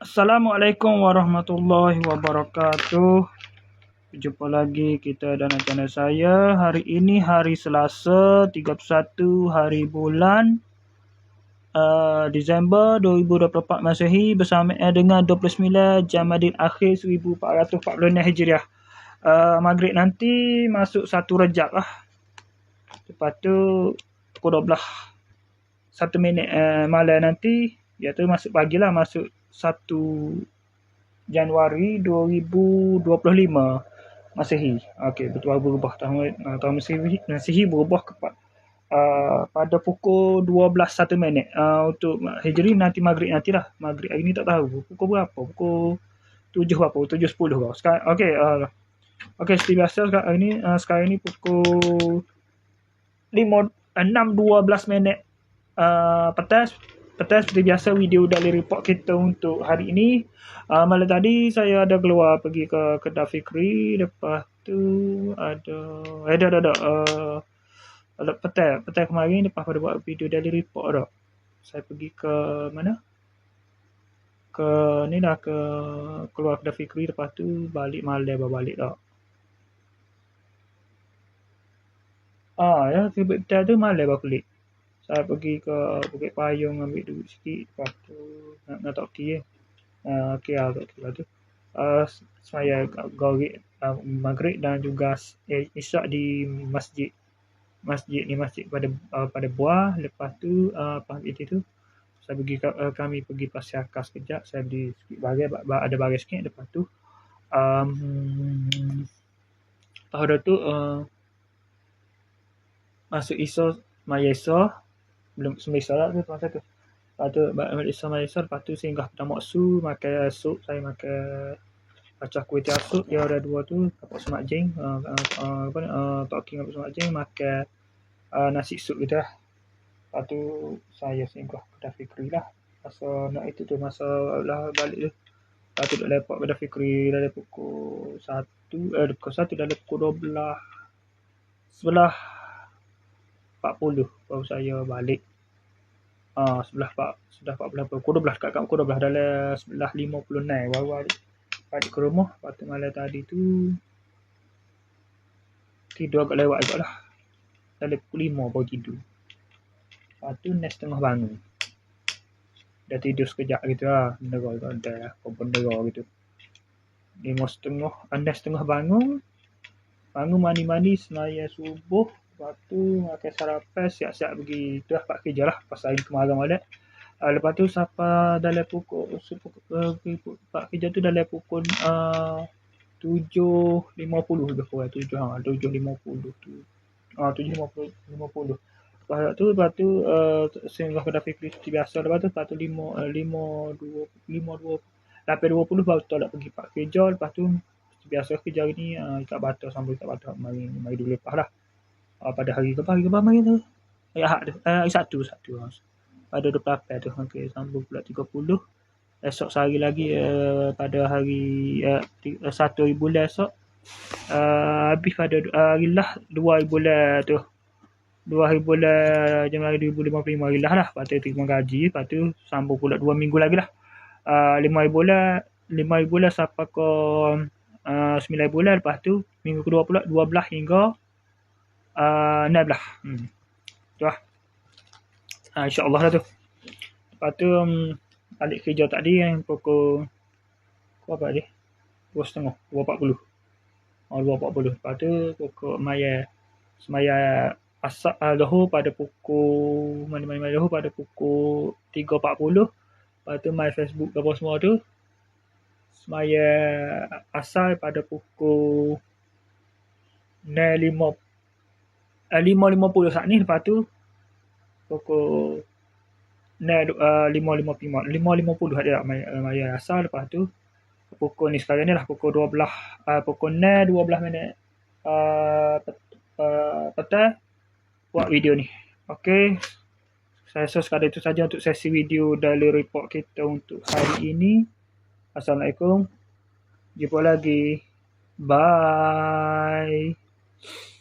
Assalamualaikum warahmatullahi wabarakatuh. Jumpa lagi kita dalam channel saya. Hari ini hari Selasa 31 hari bulan Disember 2024 Masehi bersama dengan 29 Jamadil Akhir 1446 Hijriah. Maghrib nanti masuk 1 Rejab lah. Lepas tu pukul 12 1 minit malam nanti, iaitu masuk pagi lah, masuk 1 Januari 2025 Masehi. Okey, betul berubah tahun Masehi berubah pada pukul 12 1 minit. Untuk Hijri nanti maghrib nantilah. Maghrib hari ni tak tahu pukul berapa. Pukul 7 berapa? 7.10 kau. Sekarang okey, seperti biasa sekarang ni pukul 6.12 minit petang. Seperti biasa video dari report kita untuk hari ini. Malam tadi saya ada keluar pergi ke kedai Fikri. Lepas tu ada petang kemarin lepas pada buat video dari report dah. Saya pergi ke mana? Ke keluar kedai Fikri, lepas tu balik malam balik dah. Petang tu malam balik. Saya pergi ke Bukit Payung ambil duit sikit. Lepas tu nak toki Lepas tu saya gorek maghrib dan juga isyak di masjid pada buah. Lepas tu itu kami pergi Pasir Akas sekejap. Saya beli sikit ada barang sikit. Lepas tu pada tu masuk iso maya iso, belum semua iso lah tu masa tu. Lepas tu maya iso, lepas tu singgah Pedang Moksu makan sup. Saya makan pacah kuih tiaw sup. Dia ada dua tu, dapat semak jeng, Tok King dapat semak jeng, makan nasi sup gitu lah. Lepas tu saya singgah kedai Fikri lah. Masa lah balik tu. Lepas tu duduk lepak kedai Fikri dari pukul 1 dari pukul 12 11.40 baru saya balik. 11.40 pukul 12 kat pukul 12 dalam 11.56 baru balik ke rumah. Lepas tu malam tadi tu tidur agak lewat juga lah. Dalam pukul 5 baru tidur. Lepas tu nes tengah bangun. Dah tidur sekejap gitu lah. Bendera tu ada lah. Bendera gitu. Nes tengah bangun. Mandi semaya subuh. Lepas tu makan sarapan, siap-siap pergi tu lah Pak kerja lah. Pasal hari kemarin malam. Lepas tu sampai dalam pukul Pak kerja tu dalam pukul 7.50 lebih kurang. 7.50 tu. 7.50. Lepas tu singgah kedai Fikri seperti biasa. Lepas tu 8.20 baru tolak pergi Pak kerja. Lepas tu biasa kerja hari ni ikat batas sambil ikat batas mari dulu lepas lah. Pada hari kemarin tu. Hari Sabtu. Pada 28 tu. Okey, sambung pula 30. Esok sehari lagi pada hari 1 hari bulan esok. Habis pada hari lah 2 hari bulan tu. 2 hari bulan Januari 2055 hari lah. Lepas tu terima gaji. Lepas tu sambung pula 2 minggu lagi lah. 5 hari bulan sampai ke 9 bulan. Lepas tu minggu kedua pula 12 hingga 16. Tu lah. InsyaAllah lah tu. Lepas tu balik kerja tadi yang pukul apa tadi? 2.30, 2.40. 2.40. Lepas tu pukul semaya asar lohor pada pukul lohor pada pukul 3.40. Lepas tu main Facebook apa semua tu. Semaya asar pada pukul 5.50 saat ni. Lepas tu pukul 5.50 ada maya asar. Lepas tu pukul ni sekarang ni lah pukul 12 minit petang buat video ni. Okey, saya rasa sekadar itu saja untuk sesi video dari report kita untuk hari ini. Assalamualaikum, jumpa lagi, bye.